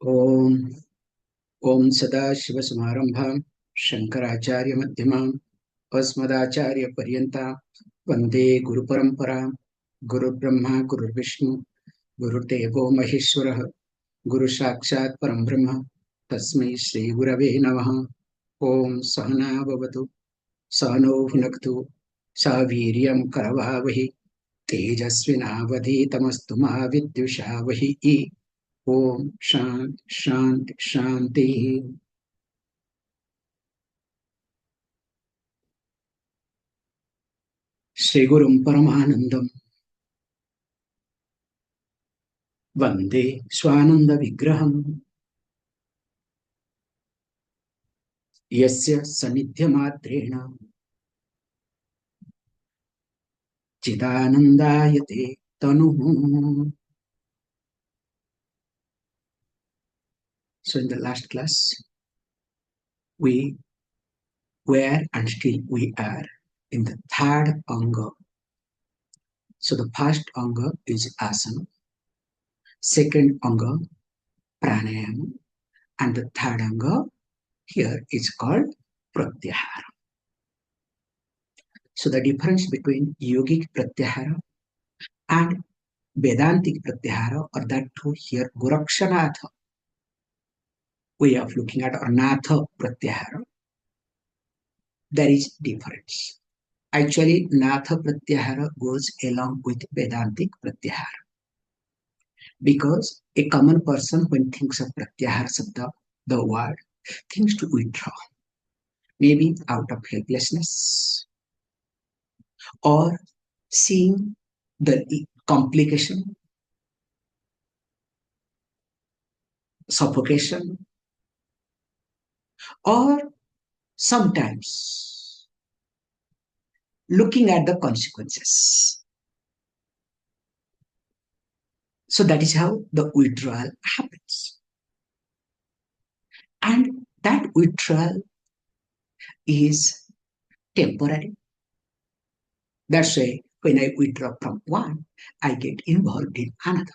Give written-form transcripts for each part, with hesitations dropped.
Om Om Sadashiva Shankaracharya Madhyamam Asmadacharya Paryanta Vande Guru Parampara Guru Brahma Guru Vishnu Guru Devo Maheshwara Guru Sakshat Param Brahma Tasmai Shri Gurave Namaha Om Sahana Bhavatu Sahano Bhunaktu Saviryam Karavavahi Tejasvinavadhitamastu Ma Vidyushavai Om Shanti Shanti Shanti. Sri Gurum Paramanandam Vande Swananda Vigraham Yasya Sanidhyamadrena Chidanandayate Tanuhu. So in the last class, we were and still we are in the third anga. So the first anga is asana, second anga pranayama, and the third anga here is called pratyahara. So the difference between yogic pratyahara and Vedantic pratyahara, or that too here Goraksha way of looking at, or Natha pratyahara, there is difference. Actually, Natha pratyahara goes along with Vedantic pratyahara, because a common person when thinks of pratyahara sabda, the word, thinks to withdraw, maybe out of helplessness, or seeing the complication, suffocation, or sometimes looking at the consequences. So that is how the withdrawal happens. And that withdrawal is temporary. That's why when I withdraw from one, I get involved in another.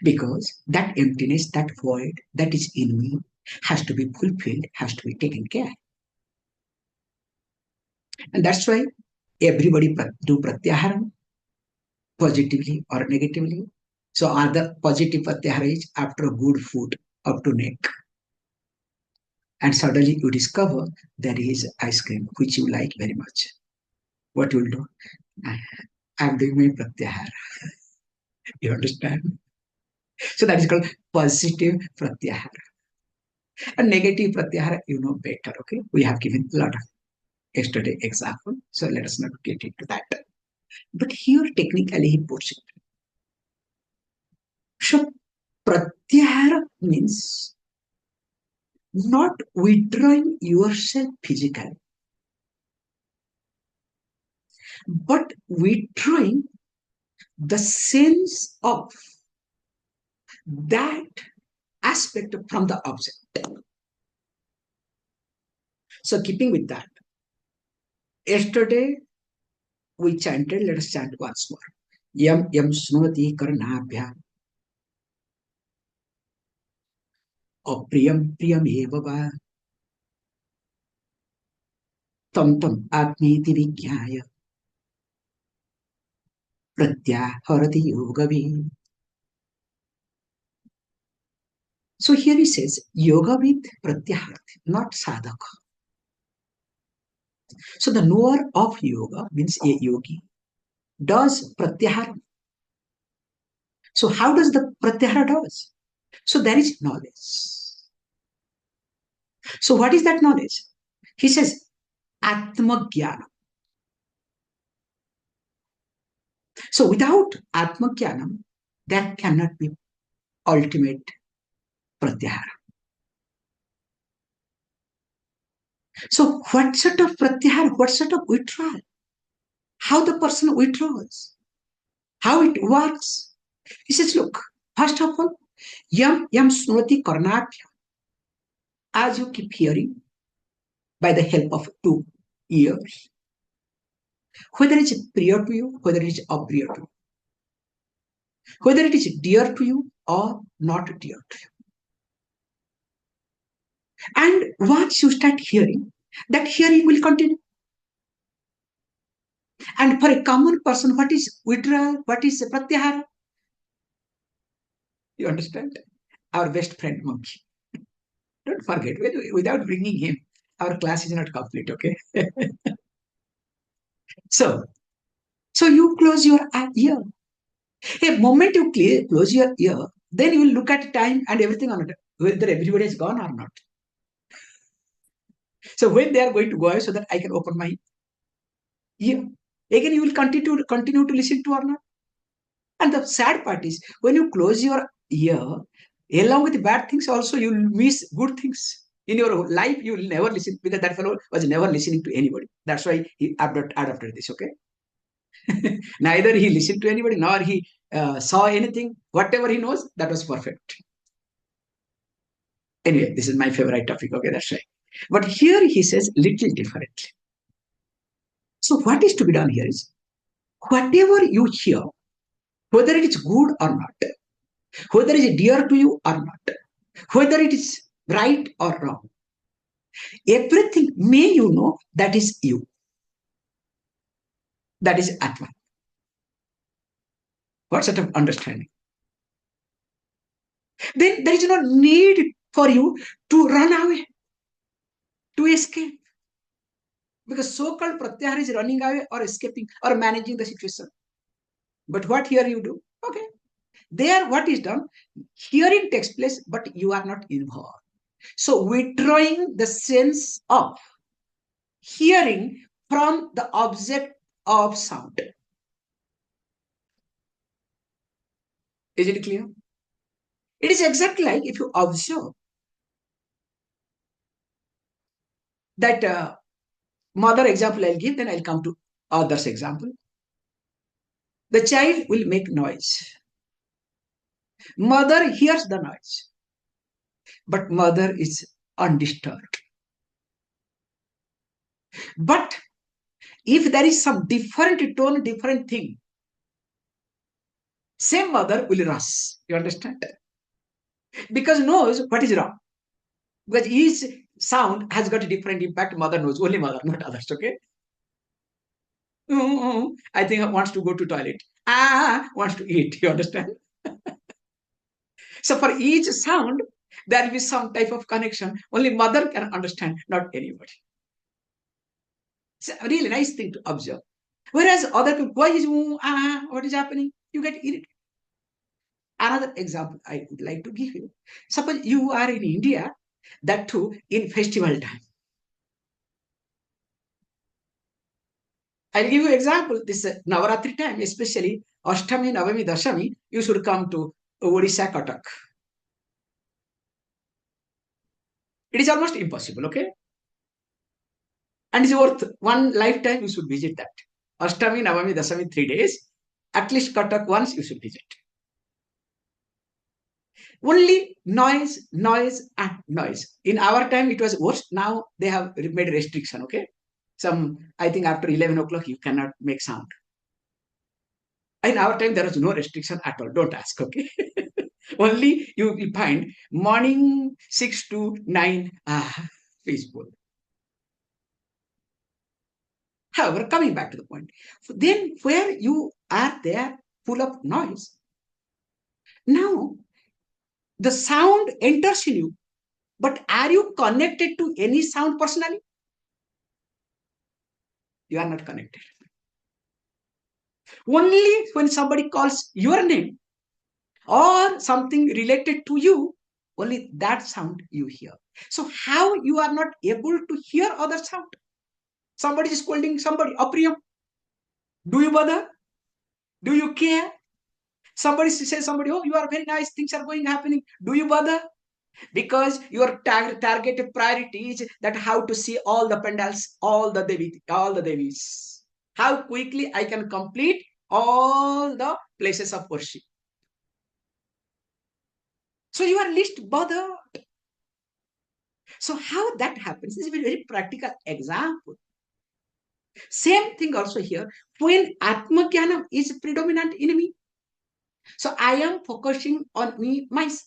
Because that emptiness, that void that is in me has to be fulfilled, has to be taken care. And that's why everybody do pratyahara positively or negatively. So other positive pratyahara is after a good food up to neck. And suddenly you discover there is ice cream which you like very much. What you will do? I'm doing my pratyahara. You understand? So that is called positive pratyahara. And negative pratyahara, you know better. Okay, we have given a lot of yesterday example, so let us not get into that. But here technically he puts it. So pratyahara means not withdrawing yourself physically, but withdrawing the sense of that aspect from the object. So keeping with that, yesterday we chanted, let us chant once more. Yam yam snoti karnabhyam apriyam priyam eva tam tam atmiti vijnaya pratyaharati yogavi. So here he says yoga with pratyaharati, not sadhaka. So the knower of yoga means a yogi does pratyahara. So how does the pratyahara does? So there is knowledge. So what is that knowledge? He says atma jnana. So without atma jnanam, there cannot be ultimate pratyahara. So what sort of pratyahara, what sort of withdrawal? How the person withdraws? How it works? He says, look, first of all, yam yam snoti karnabhya. As you keep hearing by the help of 2 ears, whether it's priya to you, whether it is apriya to you, whether it is dear to you or not dear to you. And once you start hearing, that hearing will continue. And for a common person, what is withdrawal? What is pratyahara? You understand? Our best friend monkey. Don't forget, without bringing him, our class is not complete, okay? So, so you close your ear. A moment you close your ear, then you will look at time and everything on it, whether everybody is gone or not. So when they are going to go away, so that I can open my ear. Again, you will continue to listen to or not. And the sad part is, when you close your ear, along with bad things also, you will miss good things. In your life, you will never listen, because that fellow was never listening to anybody. That's why he adopted this, okay? Neither he listened to anybody, nor he saw anything. Whatever he knows, that was perfect. Anyway, this is my favorite topic, okay? That's right. But here he says little differently. So what is to be done here is, whatever you hear, whether it is good or not, whether it is dear to you or not, whether it is right or wrong, everything may you know that is you. That is Atma. What sort of understanding? Then there is no need for you to run away, to escape. Because so-called pratyahara is running away or escaping or managing the situation. But what here you do? Okay. There what is done? Hearing takes place, but you are not involved. So withdrawing the sense of hearing from the object of sound. Is it clear? It is exactly like if you observe that mother example I'll give, then I'll come to others example. The child will make noise. Mother hears the noise, but mother is undisturbed. But if there is some different tone, different thing, same mother will rush. You understand? Because knows what is wrong. Because each sound has got a different impact. Mother knows, only mother, not others. Okay. I think wants to go to toilet. Wants to eat. You understand? So for each sound, there will be some type of connection. Only mother can understand, not anybody. It's a really nice thing to observe. Whereas other people, why is what is happening? You get irritated. Another example I would like to give you. Suppose you are in India, that too in festival time. I'll give you example. This Navaratri time, especially Ashtami, Navami, Dashami, you should come to Odisha, Katak. It is almost impossible, okay? And it's worth one lifetime you should visit that. Ashtami, Navami, Dashami, 3 days. At least Katak once you should visit. Only noise, noise, and noise. In our time, it was worse. Now they have made restriction, okay? I think after 11 o'clock, you cannot make sound. In our time, there was no restriction at all. Don't ask, okay? Only you will find morning 6 to 9, peaceful. However, coming back to the point, then where you are there, full of noise, now the sound enters in you, but are you connected to any sound personally? You are not connected. Only when somebody calls your name or something related to you, only that sound you hear. So how you are not able to hear other sound? Somebody is scolding somebody, Apriyam. Do you bother? Do you care? Somebody says somebody, oh, you are very nice, things are happening. Do you bother? Because your targeted priority is that how to see all the pandals, all the devis. How quickly I can complete all the places of worship. So you are least bothered. So how that happens is a very practical example. Same thing also here. When Atma Jnanam is predominant in me, So I am focusing on me, myself,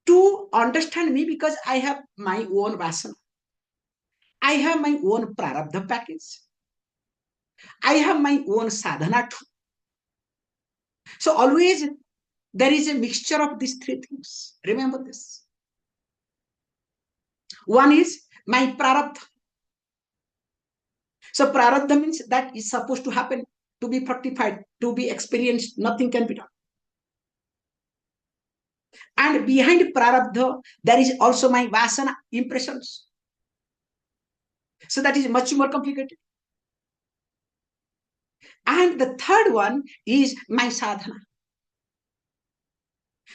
to understand me, because I have my own vasana. I have my own prarabdha package. I have my own sadhana too. So always there is a mixture of these three things. Remember this. One is my prarabdha. So prarabdha means that is supposed to happen, to be fructified, to be experienced. Nothing can be done. And behind prarabdha, there is also my vasana impressions. So that is much more complicated. And the third one is my sadhana.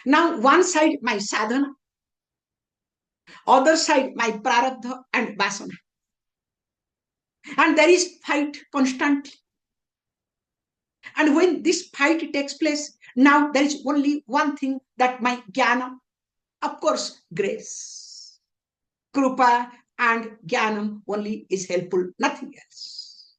Now, one side my sadhana, other side my prarabdha and vasana. And there is fight constantly. And when this fight takes place, now there is only one thing, that my jnana, of course, grace, krupa and jnanam only is helpful, nothing else.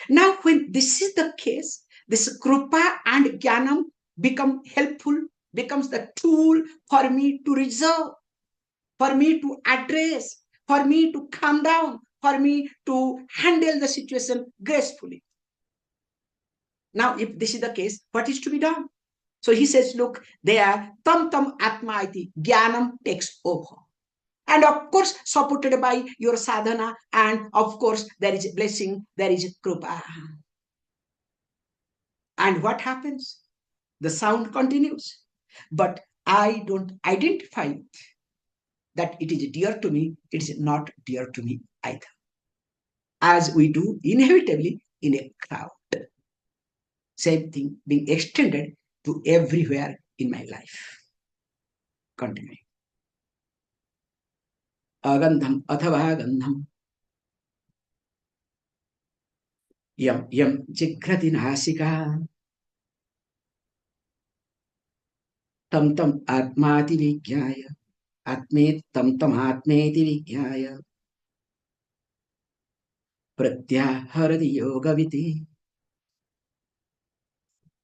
Now, when this is the case, this krupa and jnanam become helpful, becomes the tool for me to resolve, for me to address, for me to calm down, for me to handle the situation gracefully. Now, if this is the case, what is to be done? So he says, look, there, tam tam atma iti, jnanam takes over. And of course, supported by your sadhana, and of course, there is blessing, there is krupa. And what happens? The sound continues. But I don't identify it, that it is dear to me, it is not dear to me either. As we do inevitably in a crowd. Same thing being extended to everywhere in my life. Continuing. Agandham athava gandham yam yam jigrati nasika tam tam atmati vijnaya atmet tam tam atmeti vijnaya pratyaharati yogaviti.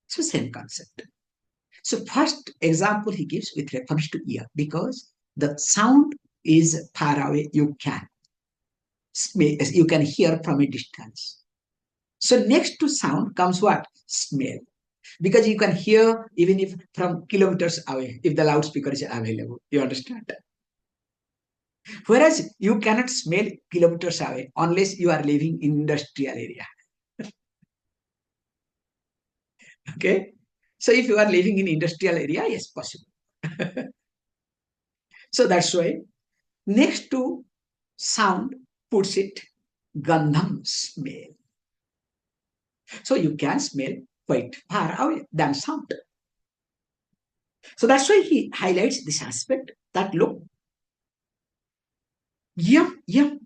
So same concept. So first example he gives with reference to ear, because the sound is far away, you can hear from a distance. So next to sound comes what? Smell. Because you can hear even if from kilometers away, if the loudspeaker is available. You understand? Whereas you cannot smell kilometers away unless you are living in industrial area. Okay? So if you are living in industrial area, yes, possible. So that's why next to sound puts it gandham, smell. So you can smell quite far away than sound. So that's why he highlights this aspect, that look, yam yam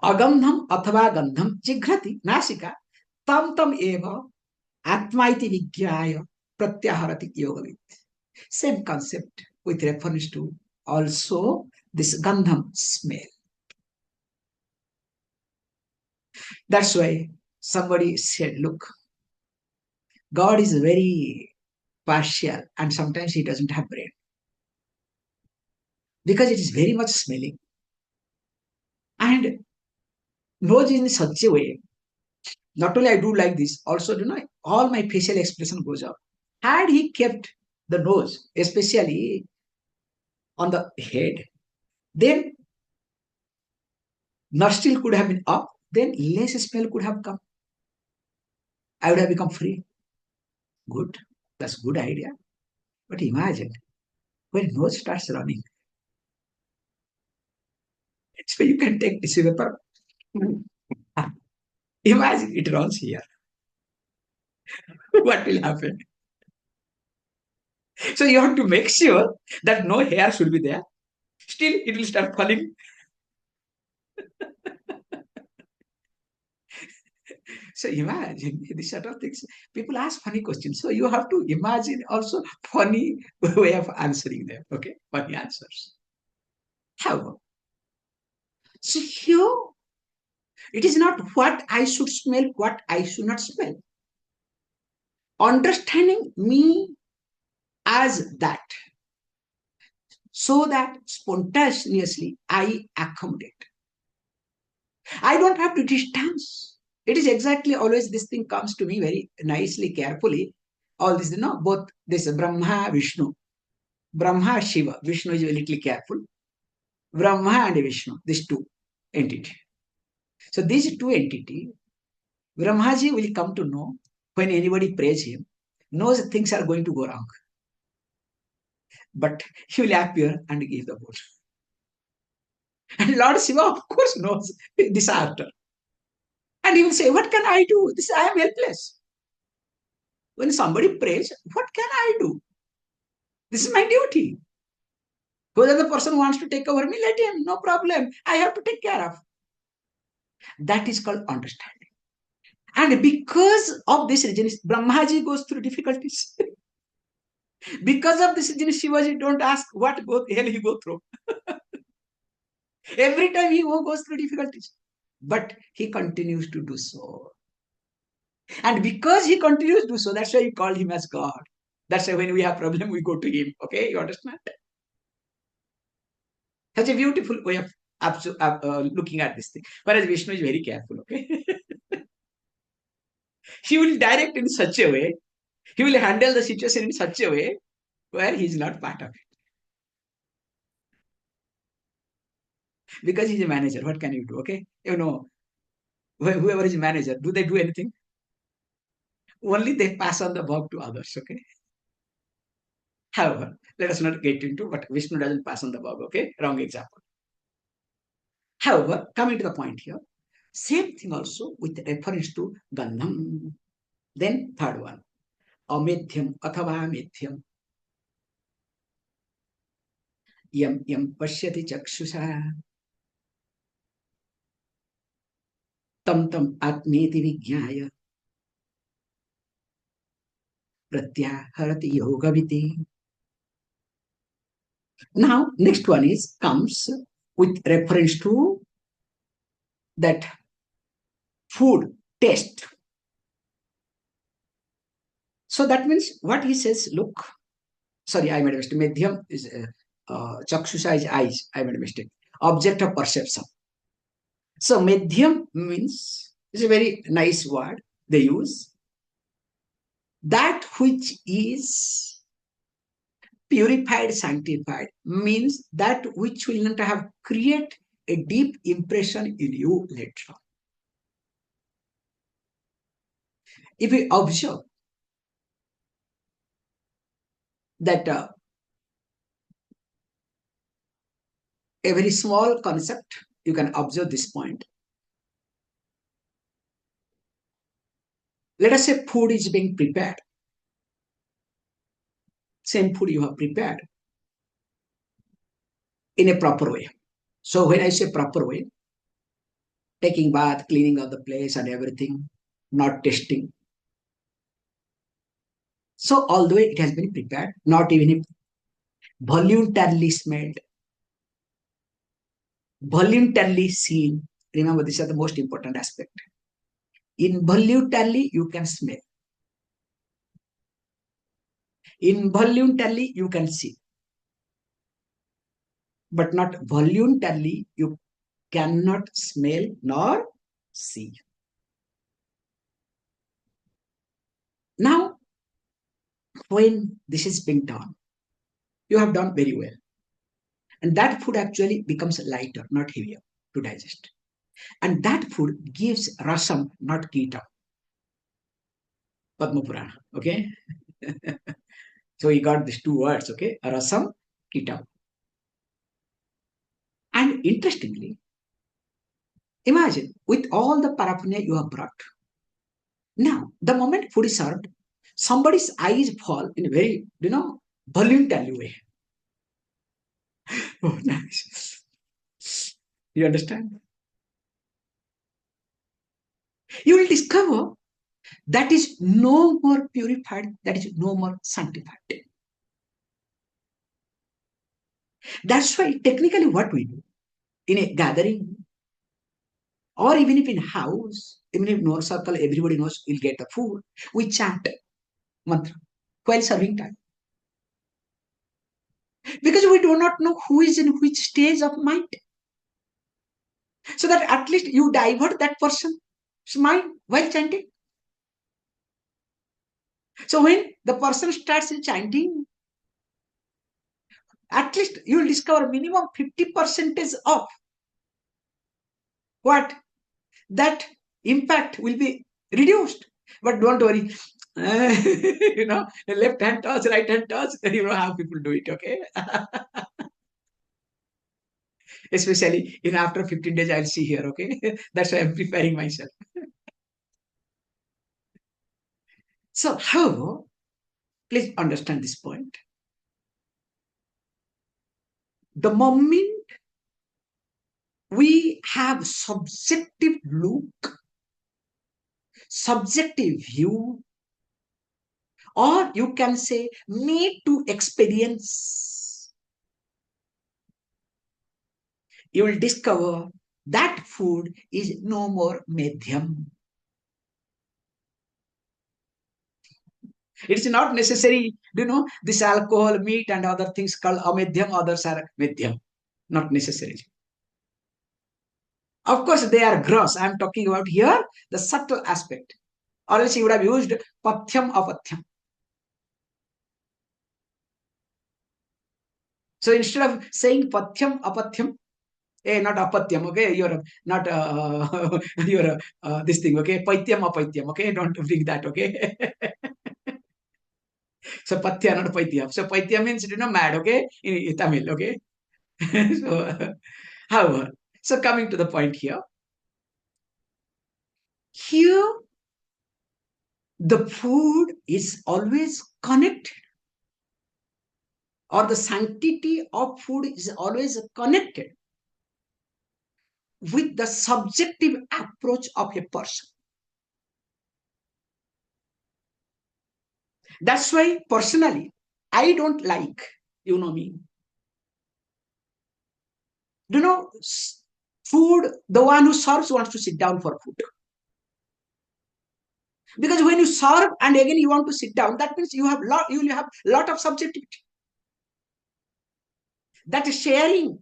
agandham athava gandham jigrati nasika tam tam eva atma iti vigyaya pratyaharati yogavit. Same concept with reference to also this gandham, smell. That's why somebody said, look, God is very partial and sometimes he doesn't have brain, because it is very much smelling and knows in such a way. Not only I do like this, also, all my facial expression goes up. Had he kept the nose, especially on the head, then nostril could have been up, then less smell could have come. I would have become free. Good. That's a good idea. But imagine when nose starts running. So you can take tissue paper. Imagine it runs here. What will happen? So you have to make sure that no hair should be there. Still, it will start falling. So imagine these sort of things. People ask funny questions. So you have to imagine also funny way of answering them. Okay, funny answers. How? So here, it is not what I should smell, what I should not smell. understanding me as that, so that spontaneously I accommodate. I don't have to distance. It is exactly always this thing comes to me very nicely, carefully. All this, both this Brahma, Vishnu, Brahma, Shiva. Vishnu is a little careful. Brahma and Vishnu, these two entities. So these two entities, Brahmaji will come to know when anybody prays him, knows things are going to go wrong. But he will appear and give the word. And Lord Shiva, of course, knows this after. And he will say, what can I do? This I am helpless. When somebody prays, what can I do? This is my duty. Whether the person wants to take over me, let him, no problem. I have to take care of. That is called understanding. And because of this reason, Brahmaji goes through difficulties. Because of this reason, Shivaji don't ask what hell he go through. Every time he goes through difficulties. But he continues to do so. And because he continues to do so, that's why you call him as God. That's why when we have problem, we go to him. Okay, you understand? Such a beautiful way of looking at this thing. Whereas Vishnu is very careful. Okay, he will direct in such a way. He will handle the situation in such a way where he is not part of it. Because he's a manager. What can you do? Okay, whoever is a manager, do they do anything? Only they pass on the work to others. Okay. However, let us not get into, but Vishnu doesn't pass on the work. Okay, wrong example. However, coming to the point here, same thing also with reference to Gandham. Then third one, Amedhyam athava medhyam. Yam yam pashyati chakshusha. Tam tam atmeti vijnaya. Pratyaharati yogaviti. Now, next one comes with reference to that food taste. So that means what he says, look, sorry, I made a mistake. Medhyam is chakshusha is eyes. I made a mistake. Object of perception. So medhyam means, it's a very nice word they use. That which is purified, sanctified, means that which will not have create a deep impression in you later on. If we observe that a very small concept, you can observe this point. Let us say food is being prepared. Same food you have prepared in a proper way. So when I say proper way, taking bath, cleaning of the place and everything, not testing. So although it has been prepared, not even voluntarily smelled, voluntarily seen. Remember, these are the most important aspect. Involuntarily, you can smell. Involuntarily, you can see. But not voluntarily, you cannot smell nor see. Now, when this is being done, you have done very well. And that food actually becomes lighter, not heavier to digest. And that food gives rasam, not kita. Padma Purana, okay? So we got these two words, okay? Rasam, kita. And interestingly, imagine with all the paraphernalia you have brought. Now, the moment food is served, somebody's eyes fall in a very, voluntary way. Oh, nice. You understand? You will discover that is no more purified, that is no more sanctified. That's why technically what we do in a gathering or even if in a house, even if no circle, everybody knows we'll get the food, we chant. mantra while serving time. Because we do not know who is in which stage of mind. So that at least you divert that person's mind while chanting. So when the person starts chanting, at least you will discover minimum 50% of what? That impact will be reduced. But don't worry. Left hand toss, right hand toss, you know how people do it, okay? Especially after 15 days, I'll see here, okay? That's why I'm preparing myself. So, however, please understand this point. The moment we have subjective look, subjective view, or you can say need to experience, you will discover that food is no more medium. It's not necessary, this alcohol, meat, and other things called amedhyam, others are medhyam. Not necessary. Of course, they are gross. I'm talking about here the subtle aspect. Or else you would have used pathyam, apathyam. So instead of saying pathyam, apathyam, not apathyam, okay? You're not, you're this thing, okay? Paityam, apaityam, okay? Don't bring that, okay? So pathya, not paitya. So paitya means, mad, okay? In Tamil, okay? So, however, so coming to the point here, the food is always connected, or the sanctity of food is always connected with the subjective approach of a person. That's why personally, I don't like, me. Food, the one who serves wants to sit down for food. Because when you serve and again you want to sit down, that means you will have lot of subjectivity. That is sharing.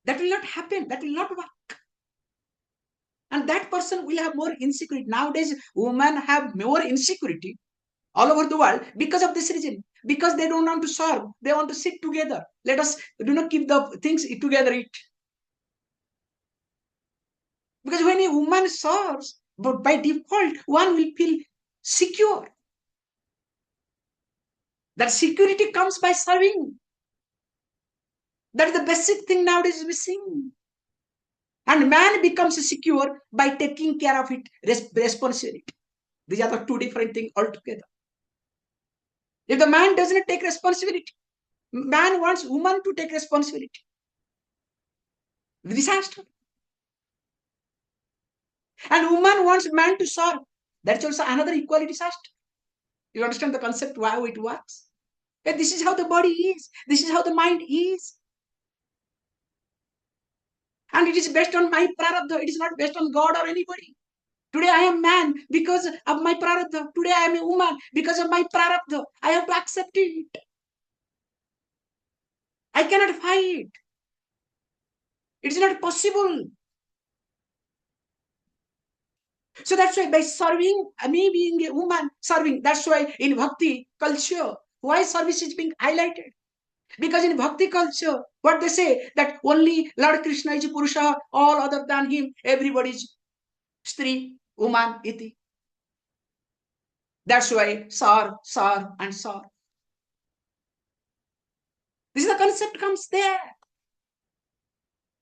That will not happen. That will not work. And that person will have more insecurity. Nowadays, women have more insecurity all over the world because of this reason. Because they don't want to serve. They want to sit together. Let us keep the things together. Because when a woman serves, but by default, one will feel secure. That security comes by serving. That is the basic thing nowadays missing. And man becomes secure by taking care of it, responsibility. These are the two different things altogether. If the man doesn't take responsibility, man wants woman to take responsibility. Disaster. And woman wants man to serve. That's also another equally disaster. You understand the concept, how it works? And this is how the body is. This is how the mind is. And it is based on my prarabdha. It is not based on God or anybody. Today I am man because of my prarabdha. Today I am a woman because of my prarabdha. I have to accept it. I cannot fight. It is not possible. So that's why by serving, me being a woman, serving, that's why in bhakti culture, why service is being highlighted? Because in bhakti culture, what they say, that only Lord Krishna is Purusha, all other than him, everybody is Stri, woman, iti. That's why sar, and sar. This is the concept comes there.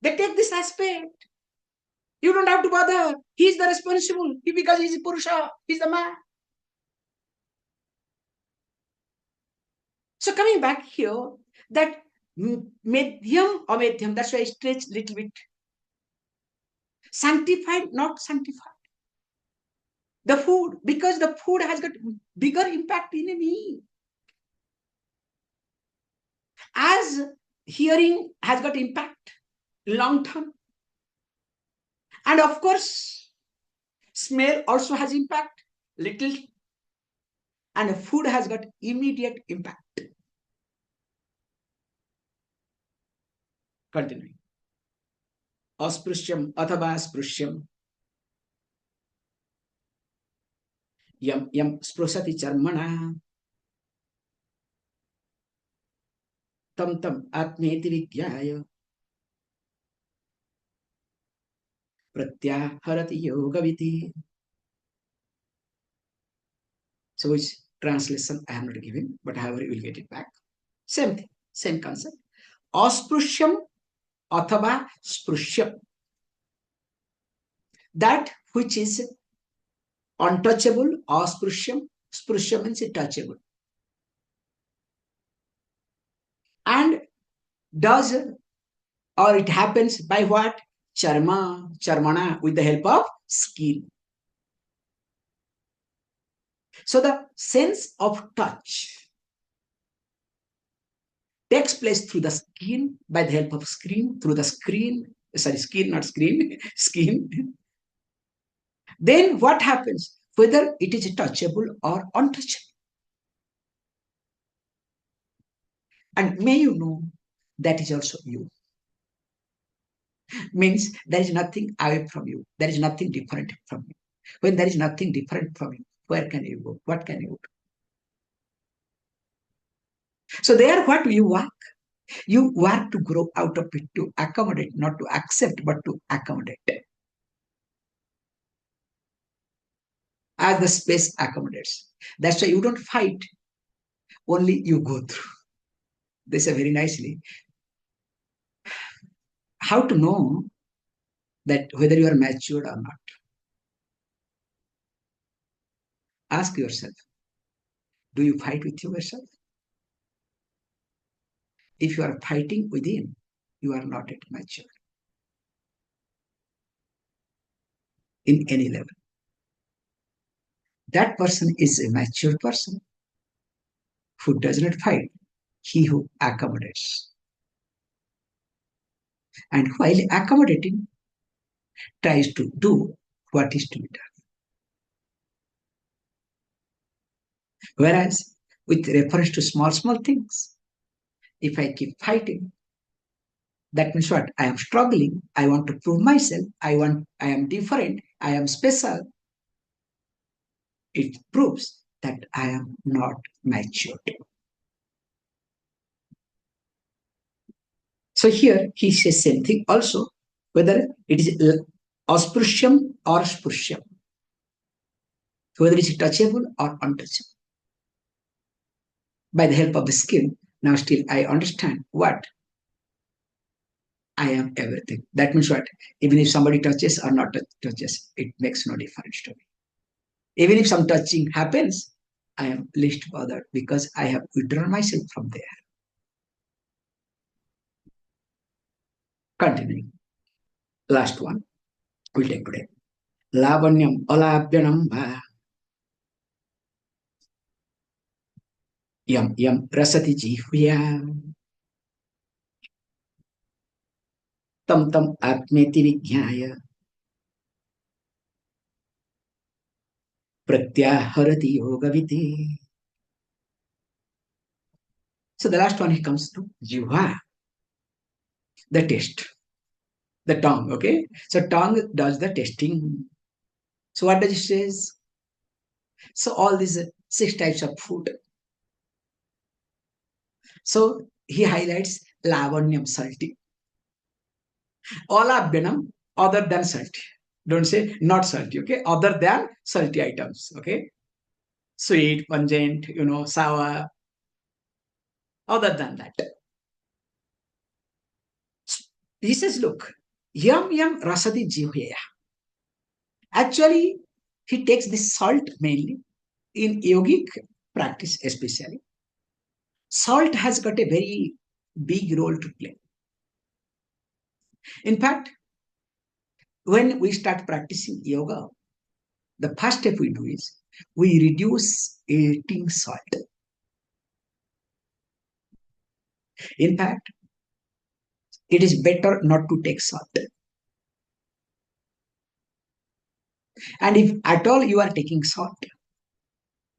They take this aspect. You don't have to bother. He's the responsible. Because he's Purusha. He's the man. So coming back here, that medium or medium, that's why I stretch a little bit. Sanctified, not sanctified. The food, because the food has got bigger impact in me. As hearing has got impact long term. And of course, smell also has impact little and food has got immediate impact. Continuing. Asprishyam athava sprishyam yam yam sprusati charmana tam tam atmeti vigyaya pratyaharati yogaviti. So which translation I am not giving, but however you will get it back. Same thing, same concept. Asprishyam athava sprishyam. That which is untouchable, asprishyam. Sprishyam means touchable. And does, or it happens by what? Charma, charmana, with the help of skin. So the sense of touch takes place through the skin, by the help of screen, through the screen, sorry, skin, not screen, skin. Then what happens? Whether it is touchable or untouchable. And may you know, that is also you. Means there is nothing away from you. There is nothing different from you. When there is nothing different from you, where can you go? What can you do? So there, what you work? You work to grow out of it, to accommodate, not to accept, but to accommodate. As the space accommodates. That's why you don't fight, only you go through. They say very nicely. How to know that whether you are matured or not? Ask yourself, do you fight with yourself? If you are fighting within, you are not yet mature in any level. That person is a mature person who does not fight, he who accommodates. And while accommodating, tries to do what is to be done. Whereas, with reference to small, small things, if I keep fighting, that means what? I am struggling. I want to prove myself. I am different. I am special. It proves that I am not matured. So here he says same thing also, whether it is auspicium or sprucium, whether it is touchable or untouchable. By the help of the skin, now still I understand what? I am everything. That means what? Even if somebody touches or not touches, it makes no difference to me. Even if some touching happens, I am least bothered because I have withdrawn myself from there. Continuing. Last one. We'll take today. Lavanyam alabhyanam va. Yam yam rasati jihvya. Tam tam atmeti vijnaya. Pratyaharati yogaviti. So the last one he comes to jihva. The taste. The tongue, okay? So tongue does the tasting. So what does it say? So all these 6 types of food. So he highlights lavanyam, salty. Alabhanam, other than salty. Don't say not salty, okay? Other than salty items, okay? Sweet, pungent, sour. Other than that. He says, look, yam yam rasati jihveya. Actually, he takes this salt mainly in yogic practice, especially. Salt has got a very big role to play. In fact, when we start practicing yoga, the first step we do is we reduce eating salt. In fact, it is better not to take salt. And if at all you are taking salt,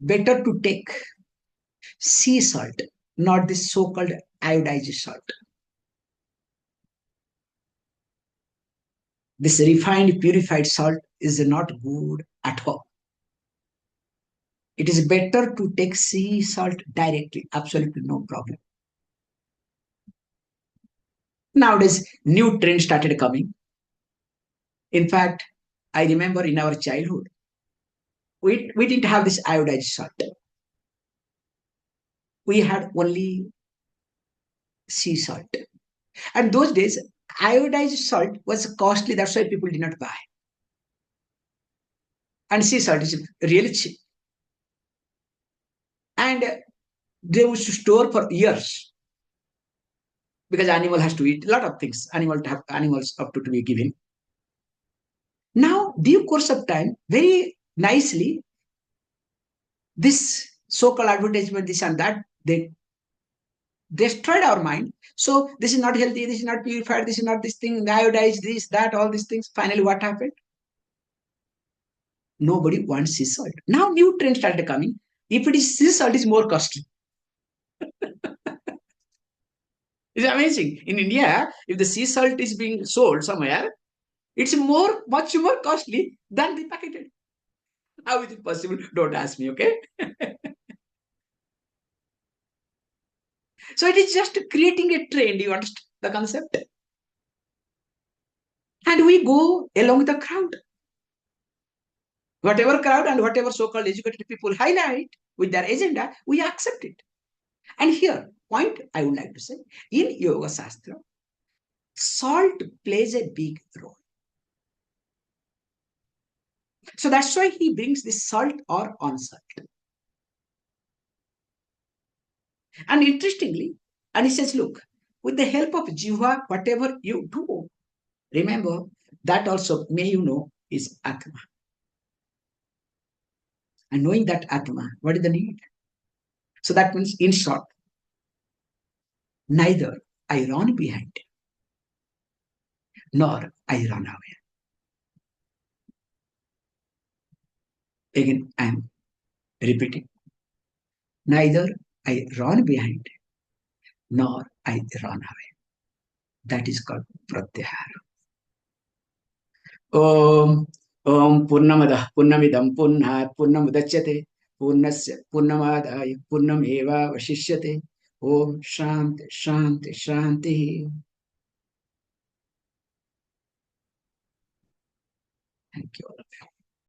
better to take sea salt, not this so-called iodized salt. This refined, purified salt is not good at all. It is better to take sea salt directly, absolutely no problem. Nowadays, new trend started coming. In fact, I remember in our childhood, we didn't have this iodized salt. We had only sea salt. And those days, iodized salt was costly. That's why people did not buy. And sea salt is really cheap. And they used to store for years because animal has to eat a lot of things. Animals have to be given. Now, due course of time, very nicely, this so-called advertisement, this and that, they destroyed our mind. So this is not healthy, this is not purified, this is not this thing, iodized, this, that, all these things. Finally, what happened? Nobody wants sea salt. Now new trend started coming. If it is sea salt, is more costly. It's amazing. In India, if the sea salt is being sold somewhere, it's much more costly than the packeted. How is it possible? Don't ask me, okay? So it is just creating a trend. You understand the concept? And we go along the crowd. Whatever crowd and whatever so-called educated people highlight with their agenda, we accept it. And here, point I would like to say, in Yoga Shastra, salt plays a big role. So that's why he brings this salt or unsalt. And interestingly, and he says, look, with the help of Jiva, whatever you do, remember that also, may you know, is Atma. And knowing that Atma, what is the need? So that means, in short, neither I run behind nor I run away. Again, I am repeating. Neither I run behind nor I run away. That is called pratyahara. Om Om Purnamadah Purnamidam Purnat Purnamudachyate Purnasya Purnamadaya Purnameva Vashishyate. Om Shanti Shanti Shanti. Thank you all of you.